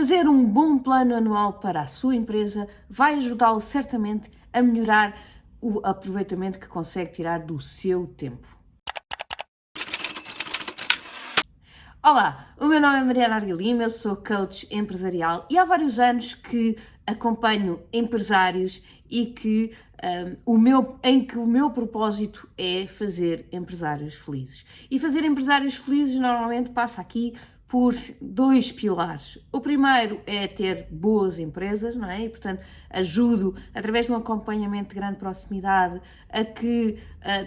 Fazer um bom plano anual para a sua empresa vai ajudá-lo certamente a melhorar o aproveitamento que consegue tirar do seu tempo. Olá, o meu nome é Mariana Arga Lima, eu sou coach empresarial e há vários anos que acompanho empresários e em que o meu propósito é fazer empresários felizes. E fazer empresários felizes normalmente passa aqui por dois pilares. O primeiro é ter boas empresas, não é? E, portanto, ajudo, através de um acompanhamento de grande proximidade, a que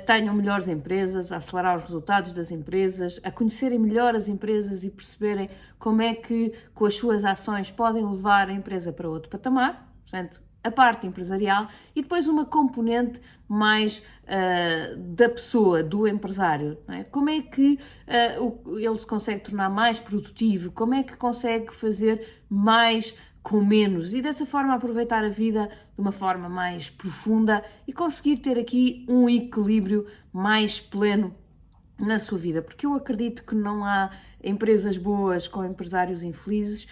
tenham melhores empresas, a acelerar os resultados das empresas, a conhecerem melhor as empresas e perceberem como é que, com as suas ações, podem levar a empresa para outro patamar. Portanto, a parte empresarial e depois uma componente mais da pessoa, do empresário. Não é? Como é que ele se consegue tornar mais produtivo, como é que consegue fazer mais com menos e dessa forma aproveitar a vida de uma forma mais profunda e conseguir ter aqui um equilíbrio mais pleno na sua vida, porque eu acredito que não há empresas boas com empresários infelizes,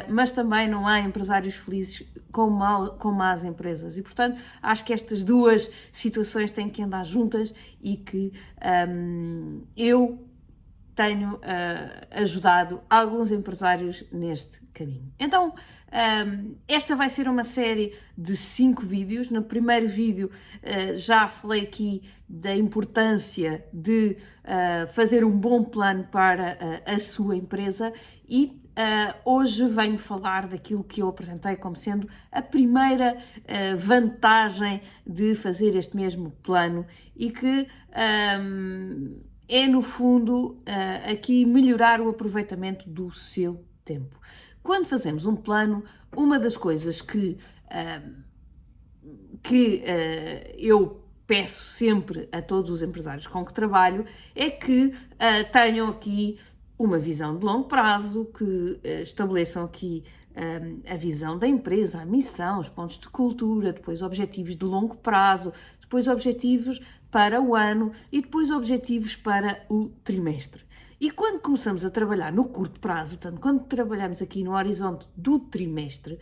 mas também não há empresários felizes com más empresas e, portanto, acho que estas duas situações têm que andar juntas e que eu tenho ajudado alguns empresários neste caminho. Então, esta vai ser uma série de 5 vídeos. No primeiro vídeo já falei aqui da importância de fazer um bom plano para a sua empresa e hoje venho falar daquilo que eu apresentei como sendo a primeira vantagem de fazer este mesmo plano e que é, no fundo, aqui melhorar o aproveitamento do seu tempo. Quando fazemos um plano, uma das coisas que eu peço sempre a todos os empresários com que trabalho é que tenham aqui uma visão de longo prazo, que estabeleçam aqui a visão da empresa, a missão, os pontos de cultura, depois objetivos de longo prazo, depois objetivos para o ano e depois objetivos para o trimestre. E quando começamos a trabalhar no curto prazo, portanto, quando trabalhamos aqui no horizonte do trimestre,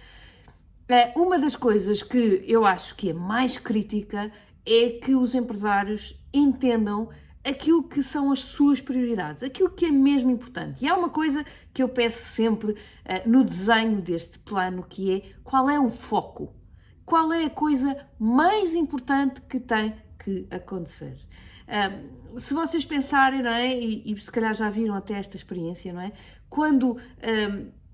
uma das coisas que eu acho que é mais crítica é que os empresários entendam aquilo que são as suas prioridades, aquilo que é mesmo importante. E há uma coisa que eu peço sempre no desenho deste plano, que é qual é o foco? Qual é a coisa mais importante que tem que acontecer? Se vocês pensarem, não é, e se calhar já viram até esta experiência, não é? Quando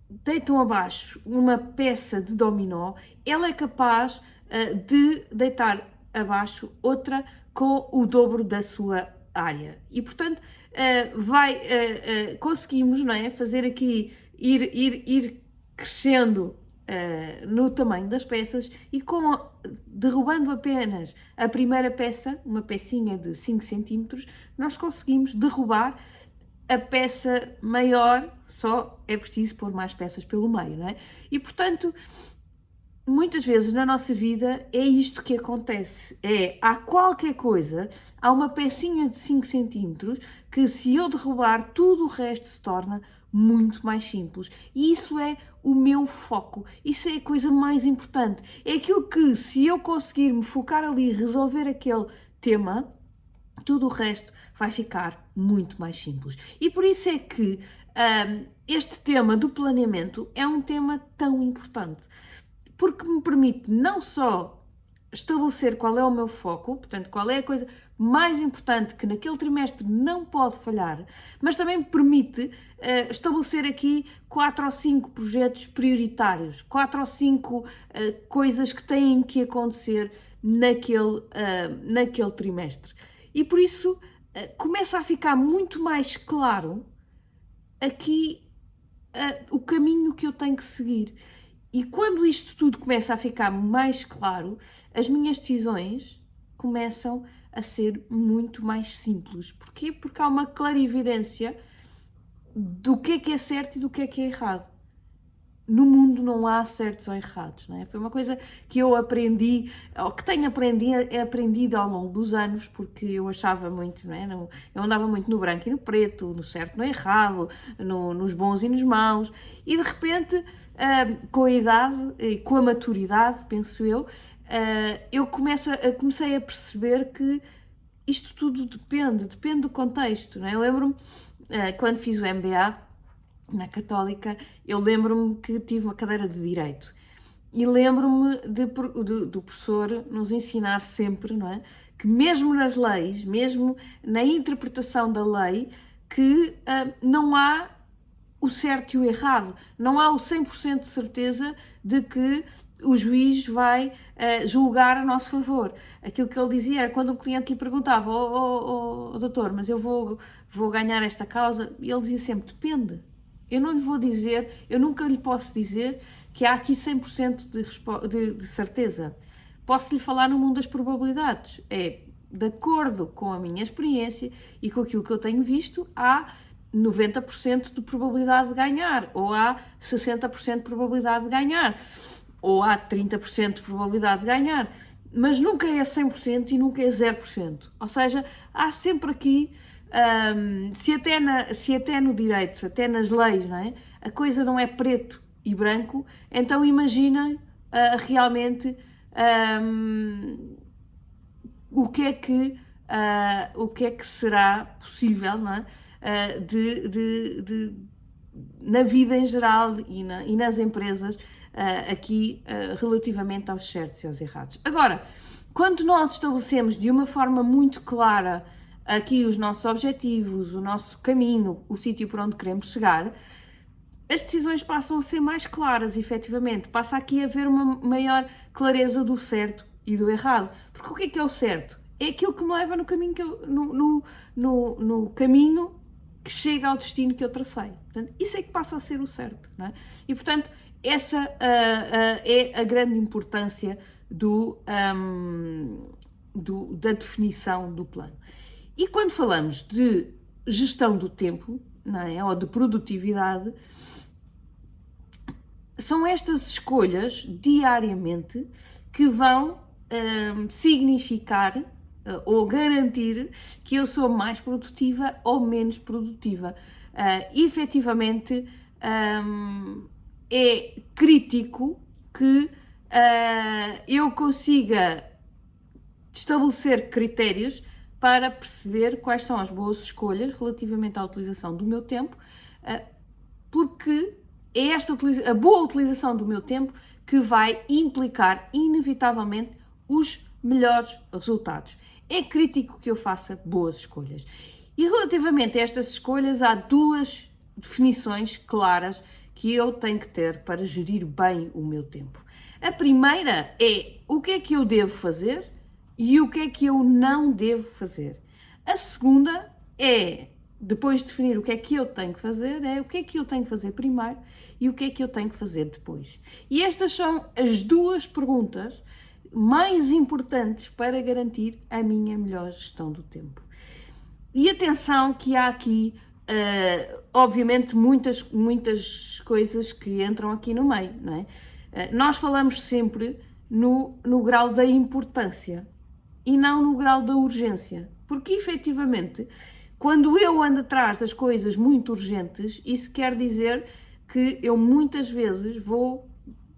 deitam abaixo uma peça de dominó, ela é capaz de deitar abaixo outra com o dobro da sua área. E, portanto, conseguimos, não é, fazer aqui, ir crescendo no tamanho das peças e derrubando apenas a primeira peça, uma pecinha de 5 cm, nós conseguimos derrubar a peça maior, só é preciso pôr mais peças pelo meio, não é? E, portanto, muitas vezes na nossa vida é isto que acontece, há qualquer coisa, há uma pecinha de 5 cm que se eu derrubar, tudo o resto se torna muito mais simples. E isso é o meu foco, isso é a coisa mais importante. É aquilo que, se eu conseguir me focar ali e resolver aquele tema, tudo o resto vai ficar muito mais simples. E por isso é que este tema do planeamento é um tema tão importante, porque me permite não só estabelecer qual é o meu foco, portanto, qual é a coisa mais importante que naquele trimestre não pode falhar, mas também me permite estabelecer aqui 4 ou 5 projetos prioritários, 4 ou 5 coisas que têm que acontecer naquele trimestre. E por isso começa a ficar muito mais claro aqui o caminho que eu tenho que seguir. E quando isto tudo começa a ficar mais claro, as minhas decisões começam a ser muito mais simples. Porquê? Porque há uma clarividência do que é certo e do que é errado. no mundo não há certos ou errados, não é? Foi uma coisa que eu aprendi, ou que tenho aprendido ao longo dos anos, porque eu achava muito, não é? Eu andava muito no branco e no preto, no certo e no errado, nos bons e nos maus, e de repente, com a idade e com a maturidade, penso eu, eu comecei a perceber que isto tudo depende do contexto, não é? Eu lembro-me, quando fiz o MBA, na Católica, eu lembro-me que tive uma cadeira de Direito e lembro-me do professor nos ensinar sempre, não é? Que mesmo nas leis, mesmo na interpretação da lei, que não há o certo e o errado, não há o 100% de certeza de que o juiz vai julgar a nosso favor. Aquilo que ele dizia era quando o cliente lhe perguntava: doutor, mas eu vou ganhar esta causa, e ele dizia sempre: depende. Eu não lhe vou dizer, eu nunca lhe posso dizer que há aqui 100% de certeza. Posso lhe falar no mundo das probabilidades. É, de acordo com a minha experiência e com aquilo que eu tenho visto, há 90% de probabilidade de ganhar, ou há 60% de probabilidade de ganhar, ou há 30% de probabilidade de ganhar, mas nunca é 100% e nunca é 0%. Ou seja, há sempre aqui, se até no direito, até nas leis, não é? A coisa não é preto e branco, então imaginem realmente o que é que será possível, não é? Na vida em geral e nas empresas, aqui relativamente aos certos e aos errados. Agora, quando nós estabelecemos de uma forma muito clara aqui os nossos objetivos, o nosso caminho, o sítio para onde queremos chegar, as decisões passam a ser mais claras, efetivamente. Passa aqui a haver uma maior clareza do certo e do errado. Porque o que é o certo? É aquilo que me leva no caminho no caminho que chega ao destino que eu tracei. Portanto, isso é que passa a ser o certo, não é? E, portanto, essa é a grande importância da definição do plano. E quando falamos de gestão do tempo, não é? Ou de produtividade, são estas escolhas diariamente que vão significar ou garantir que eu sou mais produtiva ou menos produtiva. Efetivamente, é crítico que eu consiga estabelecer critérios para perceber quais são as boas escolhas relativamente à utilização do meu tempo, porque é a boa utilização do meu tempo que vai implicar inevitavelmente os melhores resultados. É crítico que eu faça boas escolhas. E relativamente a estas escolhas, há duas definições claras que eu tenho que ter para gerir bem o meu tempo. A primeira é o que é que eu devo fazer e o que é que eu não devo fazer. A segunda é, depois de definir o que é que eu tenho que fazer, é o que é que eu tenho que fazer primeiro e o que é que eu tenho que fazer depois. E estas são as duas perguntas mais importantes para garantir a minha melhor gestão do tempo. E atenção que há aqui, obviamente, muitas coisas que entram aqui no meio, não é? Nós falamos sempre no grau da importância e não no grau da urgência, porque efetivamente, quando eu ando atrás das coisas muito urgentes, isso quer dizer que eu muitas vezes vou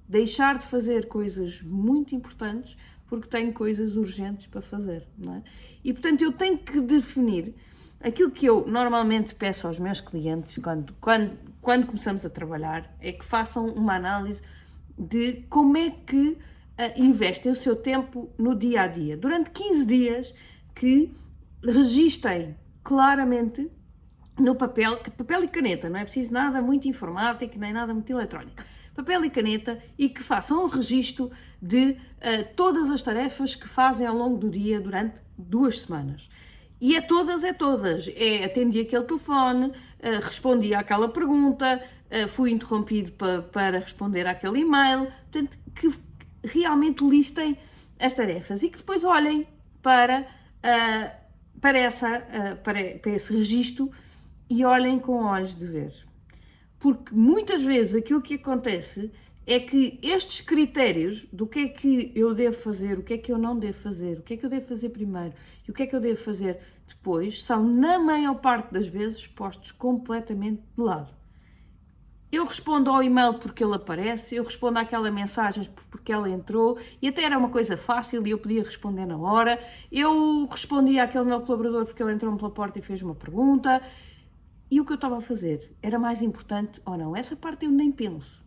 deixar de fazer coisas muito importantes porque tenho coisas urgentes para fazer, não é? E portanto eu tenho que definir aquilo que eu normalmente peço aos meus clientes quando começamos a trabalhar, é que façam uma análise de como é que investem o seu tempo no dia a dia. Durante 15 dias que registem claramente no papel e caneta, não é preciso nada muito informático, nem nada muito eletrónico. Papel e caneta, e que façam um registro de todas as tarefas que fazem ao longo do dia durante 2 semanas. E é todas. Atendi aquele telefone, respondi àquela pergunta, fui interrompido para responder àquele e-mail. Portanto, que realmente listem as tarefas e que depois olhem para esse registro e olhem com olhos de ver. porque muitas vezes aquilo que acontece é que estes critérios do que é que eu devo fazer, o que é que eu não devo fazer, o que é que eu devo fazer primeiro e o que é que eu devo fazer depois, são, na maior parte das vezes, postos completamente de lado. Eu respondo ao e-mail porque ele aparece, eu respondo àquela mensagem porque ela entrou e até era uma coisa fácil e eu podia responder na hora. Eu respondi àquele meu colaborador porque ele entrou-me pela porta e fez uma pergunta. E o que eu estava a fazer era mais importante ou não? Essa parte eu nem penso,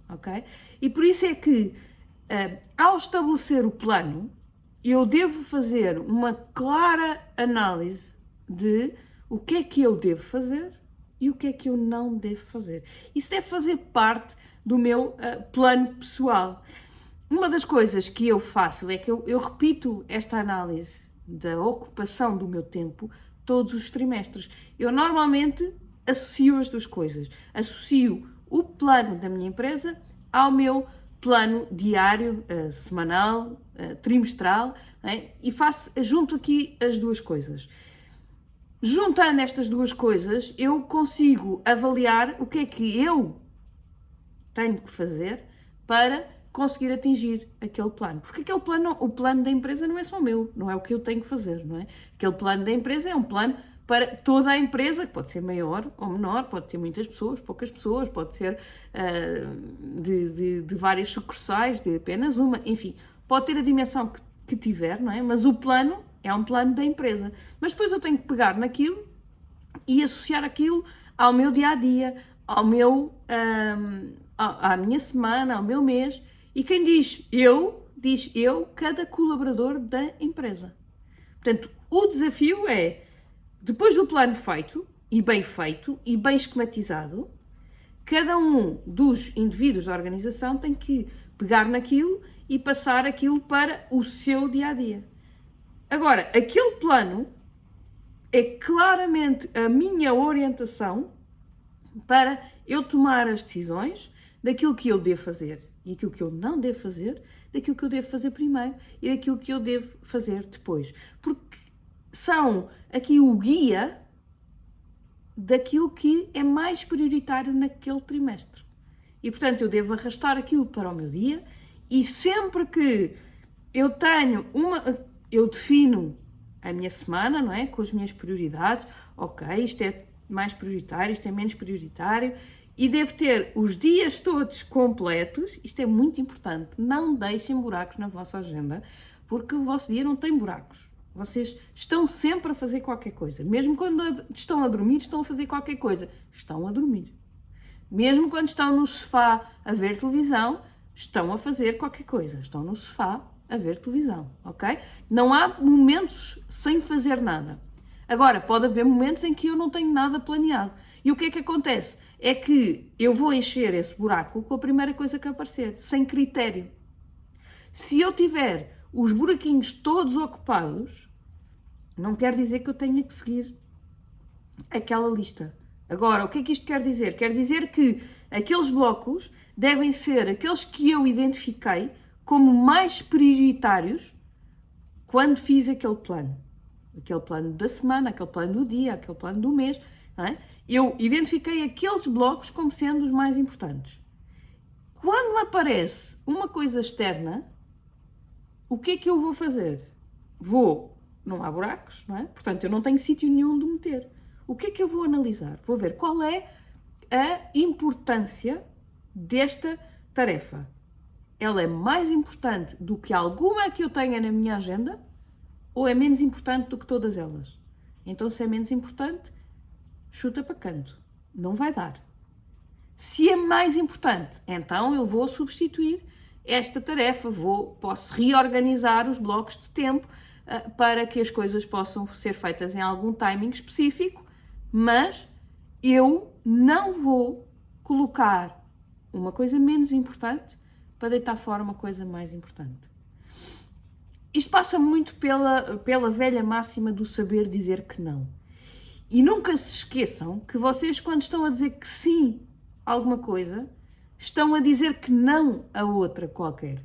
ok? E por isso é que, ao estabelecer o plano, eu devo fazer uma clara análise de o que é que eu devo fazer e o que é que eu não devo fazer. Isso deve fazer parte do meu plano pessoal. Uma das coisas que eu faço é que eu repito esta análise da ocupação do meu tempo todos os trimestres. Eu normalmente associo as duas coisas. Associo o plano da minha empresa ao meu plano diário, semanal, trimestral, né? E junto aqui as duas coisas. Juntando estas duas coisas, eu consigo avaliar o que é que eu tenho que fazer para conseguir atingir aquele plano. Porque aquele plano, o plano da empresa não é só meu, não é o que eu tenho que fazer, não é? Aquele plano da empresa é um plano para toda a empresa, que pode ser maior ou menor, pode ter muitas pessoas, poucas pessoas, pode ser de várias sucursais, de apenas uma, enfim, pode ter a dimensão que tiver, não é? Mas o plano é um plano da empresa. Mas depois eu tenho que pegar naquilo e associar aquilo ao meu dia-a-dia, à minha semana, ao meu mês. E quem diz eu, cada colaborador da empresa. Portanto, o desafio é, depois do plano feito e bem esquematizado, cada um dos indivíduos da organização tem que pegar naquilo e passar aquilo para o seu dia-a-dia. Agora, aquele plano é claramente a minha orientação para eu tomar as decisões daquilo que eu devo fazer e aquilo que eu não devo fazer, daquilo que eu devo fazer primeiro e daquilo que eu devo fazer depois. Porque são aqui o guia daquilo que é mais prioritário naquele trimestre. E, portanto, eu devo arrastar aquilo para o meu dia e sempre que eu defino a minha semana, não é? Com as minhas prioridades. Ok, isto é mais prioritário, isto é menos prioritário. E devo ter os dias todos completos. Isto é muito importante. Não deixem buracos na vossa agenda, porque o vosso dia não tem buracos. Vocês estão sempre a fazer qualquer coisa. Mesmo quando estão a dormir, estão a fazer qualquer coisa. Estão a dormir. Mesmo quando estão no sofá a ver televisão, estão a fazer qualquer coisa. Estão no sofá a ver televisão, ok? Não há momentos sem fazer nada. Agora, pode haver momentos em que eu não tenho nada planeado. E o que é que acontece? É que eu vou encher esse buraco com a primeira coisa que aparecer, sem critério. Se eu tiver os buraquinhos todos ocupados, não quer dizer que eu tenha que seguir aquela lista. Agora, o que é que isto quer dizer? Quer dizer que aqueles blocos devem ser aqueles que eu identifiquei como mais prioritários quando fiz aquele plano. Aquele plano da semana, aquele plano do dia, aquele plano do mês. Não é? Eu identifiquei aqueles blocos como sendo os mais importantes. Quando me aparece uma coisa externa, o que é que eu vou fazer? Não há buracos, não é? Portanto, eu não tenho sítio nenhum de meter. O que é que eu vou analisar? Vou ver qual é a importância desta tarefa. Ela é mais importante do que alguma que eu tenha na minha agenda ou é menos importante do que todas elas? Então, se é menos importante, chuta para canto. Não vai dar. Se é mais importante, então eu vou substituir esta tarefa. Posso reorganizar os blocos de tempo para que as coisas possam ser feitas em algum timing específico, mas eu não vou colocar uma coisa menos importante para deitar fora uma coisa mais importante. Isto passa muito pela velha máxima do saber dizer que não. E nunca se esqueçam que vocês, quando estão a dizer que sim a alguma coisa, estão a dizer que não a outra qualquer.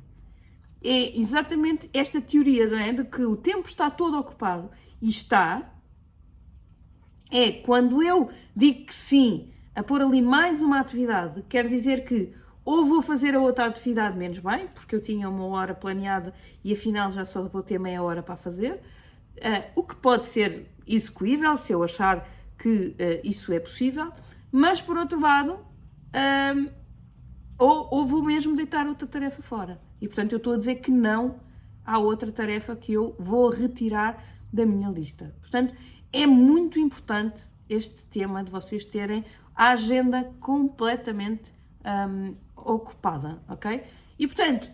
É exatamente esta teoria, não é? De que o tempo está todo ocupado. E está. É quando eu digo que sim a pôr ali mais uma atividade, quer dizer que ou vou fazer a outra atividade menos bem, porque eu tinha uma hora planeada e afinal já só vou ter meia hora para fazer, o que pode ser execuível se eu achar que isso é possível, mas por outro lado, ou vou mesmo deitar outra tarefa fora. E portanto eu estou a dizer que não há outra tarefa que eu vou retirar da minha lista. Portanto, é muito importante este tema de vocês terem a agenda completamente ocupada, ok? E portanto,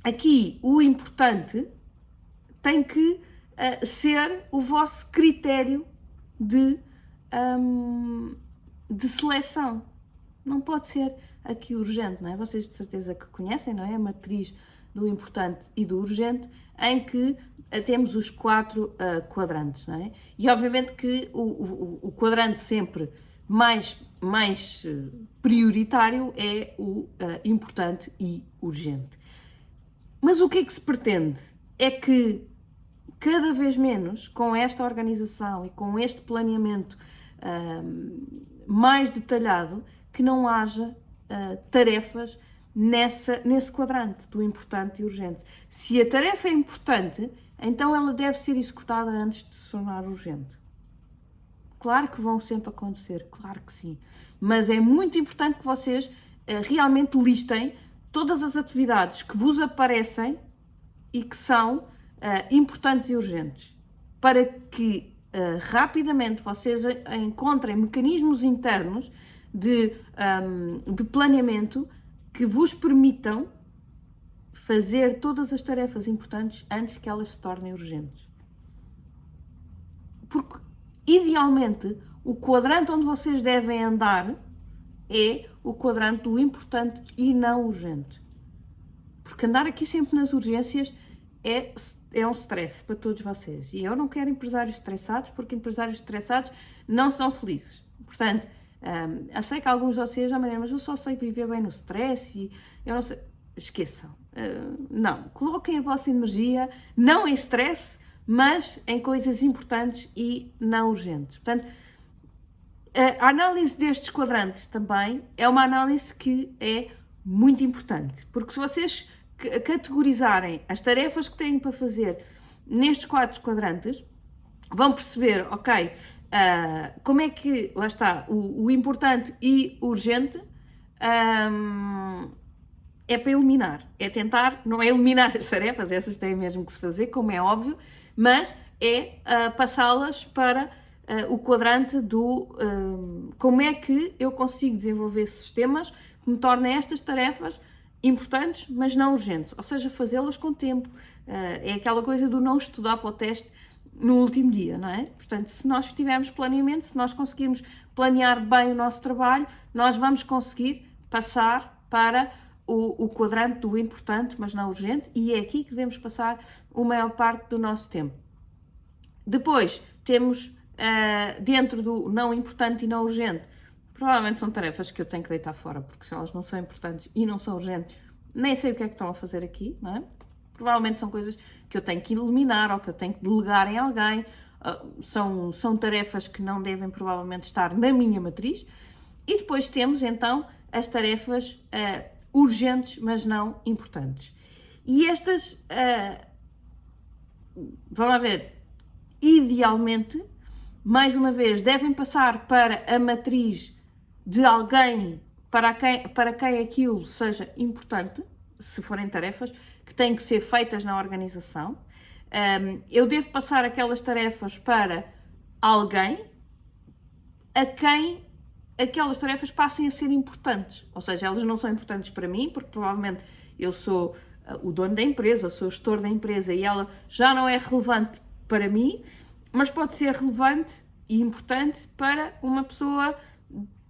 aqui o importante tem que ser o vosso critério de seleção. Não pode ser aqui urgente, não é? Vocês de certeza que conhecem, não é? A matriz do importante e do urgente, em que temos os 4 quadrantes, não é? E obviamente que o quadrante sempre mais prioritário é o importante e urgente. Mas o que é que se pretende? É que cada vez menos, com esta organização e com este planeamento mais detalhado, que não haja tarefas nesse quadrante do importante e urgente. Se a tarefa é importante, então ela deve ser executada antes de se tornar urgente. Claro que vão sempre acontecer, claro que sim. Mas é muito importante que vocês realmente listem todas as atividades que vos aparecem e que são importantes e urgentes, para que rapidamente vocês encontrem mecanismos internos de planeamento que vos permitam fazer todas as tarefas importantes antes que elas se tornem urgentes. Porque, idealmente, o quadrante onde vocês devem andar é o quadrante do importante e não urgente. Porque andar aqui sempre nas urgências é um stress para todos vocês. E eu não quero empresários estressados, porque empresários estressados não são felizes. Portanto, eu sei que alguns de vocês já me dizem, mas eu só sei viver bem no stress e eu não sei. Esqueçam. Não. Coloquem a vossa energia, não em stress, mas em coisas importantes e não urgentes. Portanto, a análise destes quadrantes também é uma análise que é muito importante, porque se vocês categorizarem as tarefas que têm para fazer nestes 4 quadrantes, vão perceber, ok, como é que, lá está, o importante e urgente é para eliminar, é tentar, não é eliminar as tarefas, essas têm mesmo que se fazer, como é óbvio, mas é passá-las para o quadrante do como é que eu consigo desenvolver sistemas que me tornem estas tarefas importantes, mas não urgentes, ou seja, fazê-las com tempo. É aquela coisa do não estudar para o teste no último dia, não é? Portanto, se nós tivermos planeamento, se nós conseguirmos planear bem o nosso trabalho, nós vamos conseguir passar para o quadrante do importante, mas não urgente, e é aqui que devemos passar a maior parte do nosso tempo. Depois, temos dentro do não importante e não urgente, provavelmente são tarefas que eu tenho que deitar fora, porque se elas não são importantes e não são urgentes, nem sei o que é que estão a fazer aqui, não é? Provavelmente são coisas que eu tenho que eliminar ou que eu tenho que delegar em alguém, são tarefas que não devem provavelmente estar na minha matriz. E depois temos então as tarefas urgentes, mas não importantes. E estas, vamos lá ver, idealmente, mais uma vez, devem passar para a matriz de alguém para quem aquilo seja importante, se forem tarefas que têm que ser feitas na organização. Eu devo passar aquelas tarefas para alguém a quem aquelas tarefas passem a ser importantes. Ou seja, elas não são importantes para mim, porque provavelmente eu sou o dono da empresa, eu sou o gestor da empresa e ela já não é relevante para mim, mas pode ser relevante e importante para uma pessoa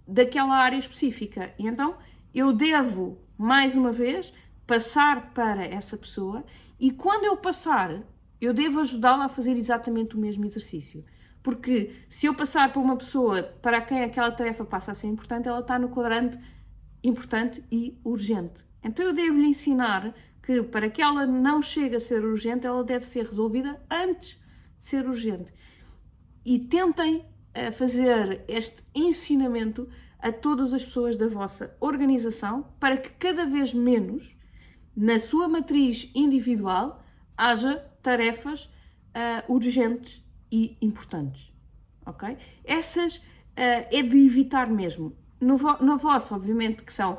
daquela área específica. E então eu devo, mais uma vez, passar para essa pessoa e quando eu passar, eu devo ajudá-la a fazer exatamente o mesmo exercício. Porque se eu passar para uma pessoa para quem aquela tarefa passa a ser importante, ela está no quadrante importante e urgente. Então eu devo-lhe ensinar que para que ela não chegue a ser urgente, ela deve ser resolvida antes de ser urgente. E tentem fazer este ensinamento a todas as pessoas da vossa organização para que cada vez menos, na sua matriz individual, haja tarefas urgentes e importantes, ok? Essas é de evitar mesmo. No vosso, obviamente, que são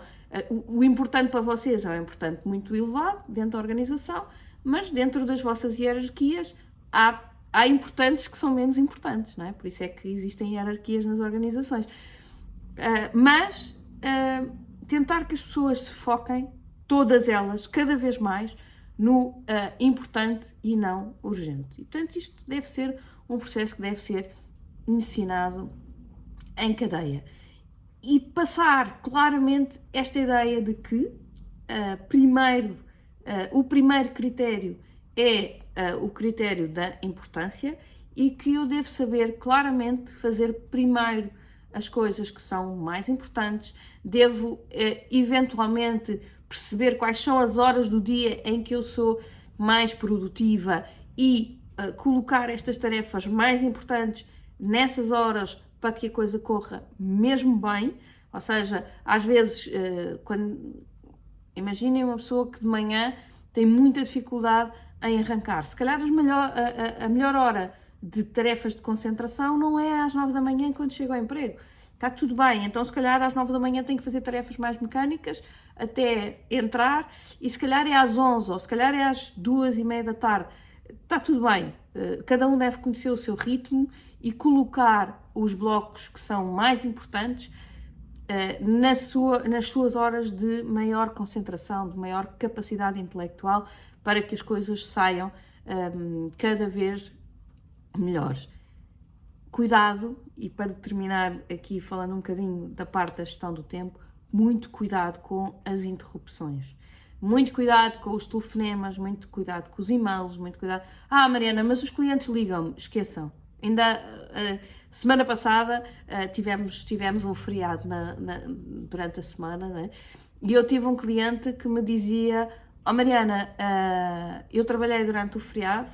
o importante para vocês é um importante muito elevado dentro da organização, mas dentro das vossas hierarquias há importantes que são menos importantes, não é? Por isso é que existem hierarquias nas organizações. Mas tentar que as pessoas se foquem, todas elas, cada vez mais, no importante e não urgente. E, portanto, isto deve ser um processo que deve ser ensinado em cadeia. E passar claramente esta ideia de que o primeiro critério é o critério da importância e que eu devo saber claramente fazer primeiro as coisas que são mais importantes, devo eventualmente perceber quais são as horas do dia em que eu sou mais produtiva e colocar estas tarefas mais importantes nessas horas para que a coisa corra mesmo bem. Ou seja, às vezes, imaginem uma pessoa que de manhã tem muita dificuldade em arrancar. Se calhar a melhor hora de tarefas de concentração não é às 9 da manhã quando chega ao emprego. Está tudo bem, então se calhar às 9 da manhã tem que fazer tarefas mais mecânicas até entrar e se calhar é às 11 ou se calhar é às 2h30 da tarde. Está tudo bem, cada um deve conhecer o seu ritmo e colocar os blocos que são mais importantes nas suas horas de maior concentração, de maior capacidade intelectual, para que as coisas saiam cada vez melhores. Cuidado, e para terminar aqui falando um bocadinho da parte da gestão do tempo, muito cuidado com as interrupções. Muito cuidado com os telefonemas, muito cuidado com os e-mails, muito cuidado... Mariana, mas os clientes ligam-me. Esqueçam. Ainda semana passada tivemos um feriado durante a semana, né? E eu tive um cliente que me dizia: Mariana, eu trabalhei durante o feriado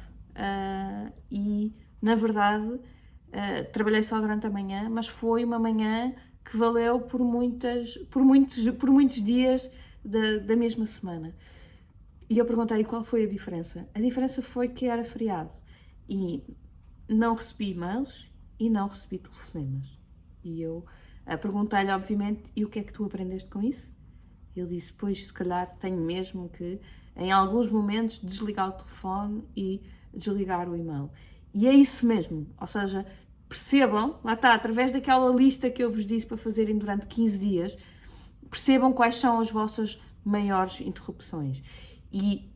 e, na verdade, trabalhei só durante a manhã, mas foi uma manhã que valeu por muitos dias da mesma semana. E eu perguntei qual foi a diferença. A diferença foi que era feriado e não recebi e-mails e não recebi telefonemas. E eu perguntei-lhe, obviamente, e o que é que tu aprendeste com isso? Ele disse: pois, se calhar tenho mesmo que, em alguns momentos, desligar o telefone e desligar o e-mail. E é isso mesmo, ou seja, percebam, lá está, através daquela lista que eu vos disse para fazerem durante 15 dias, percebam quais são as vossas maiores interrupções. E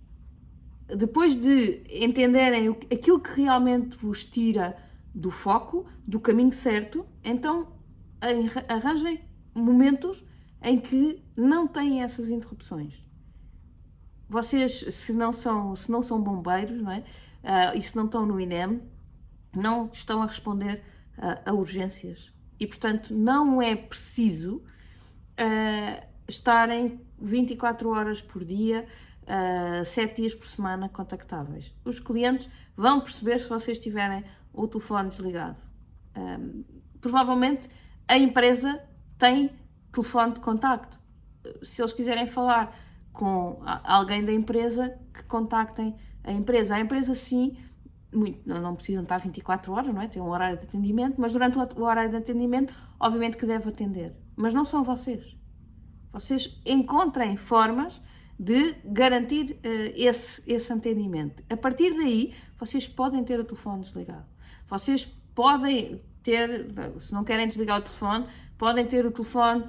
depois de entenderem aquilo que realmente vos tira do foco, do caminho certo, então arranjem momentos em que não têm essas interrupções. Vocês, se não são bombeiros, não é? E se não estão no INEM, não estão a responder a urgências. E, portanto, não é preciso estarem 24 horas por dia, 7 dias por semana contactáveis. Os clientes vão perceber se vocês tiverem o telefone desligado. Provavelmente a empresa tem telefone de contacto. Se eles quiserem falar com alguém da empresa, que contactem a empresa. A empresa, sim, não precisam estar 24 horas, não é? Tem um horário de atendimento, mas durante o horário de atendimento, obviamente que deve atender. Mas não são vocês. Vocês encontrem formas de garantir esse atendimento. A partir daí, vocês podem ter o telefone desligado. Vocês podem ter, se não querem desligar o telefone, podem ter o telefone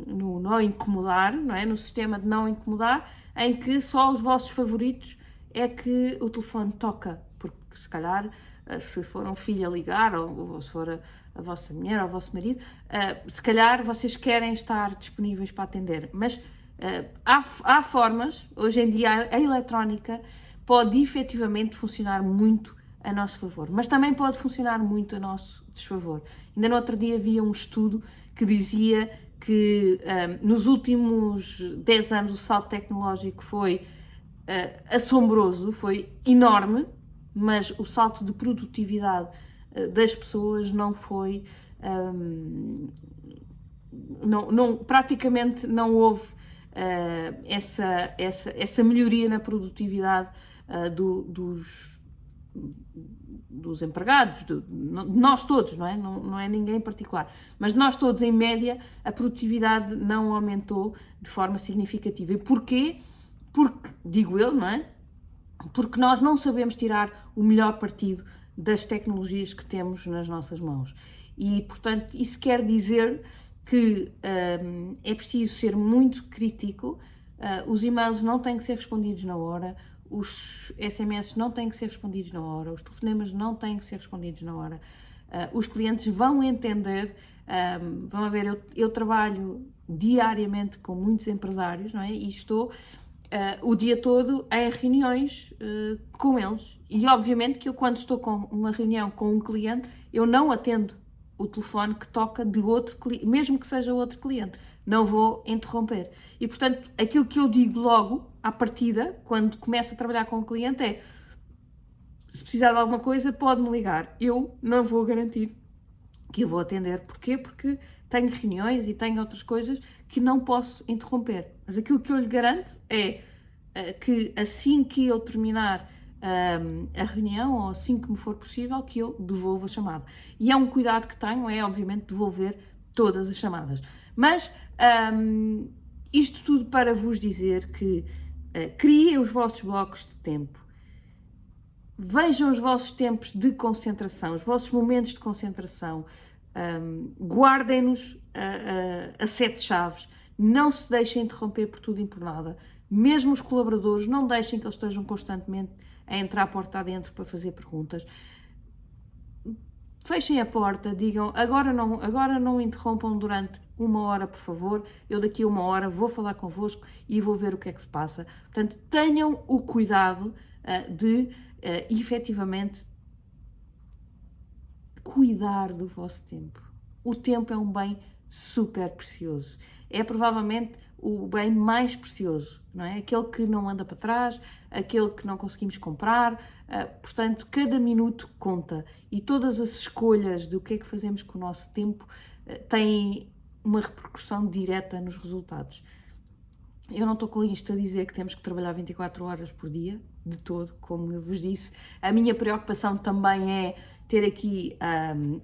no não incomodar, não é? No sistema de não incomodar, em que só os vossos favoritos é que o telefone toca, porque se calhar, se for um filho a ligar, ou se for a vossa mulher ou o vosso marido, se calhar vocês querem estar disponíveis para atender, mas há formas, hoje em dia a eletrónica pode efetivamente funcionar muito a nosso favor, mas também pode funcionar muito a nosso desfavor. Ainda no outro dia havia um estudo que dizia que nos últimos 10 anos o salto tecnológico foi assombroso, foi enorme, mas o salto de produtividade das pessoas não foi, praticamente não houve essa melhoria na produtividade dos empregados, de nós todos, não é? Não é ninguém em particular, mas nós todos, em média, a produtividade não aumentou de forma significativa. E porquê? Porque, digo eu, não é? Porque nós não sabemos tirar o melhor partido das tecnologias que temos nas nossas mãos. E, portanto, isso quer dizer que é preciso ser muito crítico, os e-mails não têm que ser respondidos na hora, os SMS não têm que ser respondidos na hora, os telefonemas não têm que ser respondidos na hora. Os clientes vão entender, vão ver, eu trabalho diariamente com muitos empresários, não é? E estou o dia todo em reuniões com eles. E obviamente que eu, quando estou com uma reunião com um cliente, eu não atendo o telefone que toca de outro cliente, mesmo que seja outro cliente, não vou interromper. E, portanto, aquilo que eu digo logo, à partida, quando começo a trabalhar com o cliente é: se precisar de alguma coisa, pode-me ligar. Eu não vou garantir que eu vou atender. Porquê? Porque tenho reuniões e tenho outras coisas que não posso interromper. Mas aquilo que eu lhe garanto é que assim que eu terminar a reunião, ou assim que me for possível, que eu devolvo a chamada. E é um cuidado que tenho, é obviamente devolver todas as chamadas. Mas isto tudo para vos dizer que criem os vossos blocos de tempo. Vejam os vossos tempos de concentração, os vossos momentos de concentração, guardem-nos a 7 chaves, não se deixem interromper por tudo e por nada. Mesmo os colaboradores, não deixem que eles estejam constantemente a entrar a porta adentro para fazer perguntas. Fechem a porta, digam: agora não interrompam durante 1 hora, por favor, eu daqui a 1 hora vou falar convosco e vou ver o que é que se passa. Portanto, tenham o cuidado de efetivamente cuidar do vosso tempo. O tempo é um bem super precioso. É provavelmente o bem mais precioso, não é? Aquele que não anda para trás, aquele que não conseguimos comprar. Portanto, cada minuto conta. E todas as escolhas do que é que fazemos com o nosso tempo têm uma repercussão direta nos resultados. Eu não estou com isto a dizer que temos que trabalhar 24 horas por dia, de todo, como eu vos disse. A minha preocupação também é ter aqui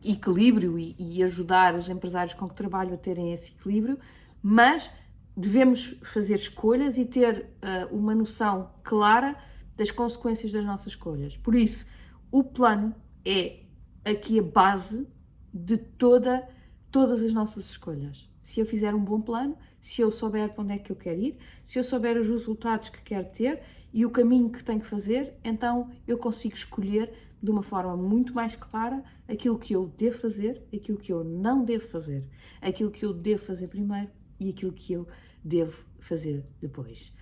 equilíbrio e ajudar os empresários com que trabalho a terem esse equilíbrio, mas devemos fazer escolhas e ter uma noção clara das consequências das nossas escolhas. Por isso, o plano é aqui a base de todas as nossas escolhas. Se eu fizer um bom plano, se eu souber para onde é que eu quero ir, se eu souber os resultados que quero ter e o caminho que tenho que fazer, então eu consigo escolher de uma forma muito mais clara aquilo que eu devo fazer, aquilo que eu não devo fazer, aquilo que eu devo fazer primeiro e aquilo que eu devo fazer depois.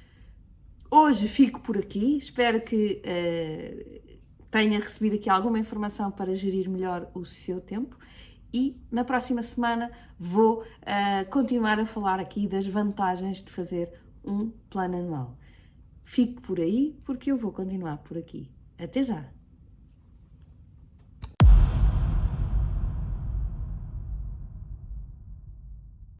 Hoje fico por aqui, espero que tenha recebido aqui alguma informação para gerir melhor o seu tempo. E na próxima semana vou continuar a falar aqui das vantagens de fazer um plano anual. Fique por aí, porque eu vou continuar por aqui. Até já!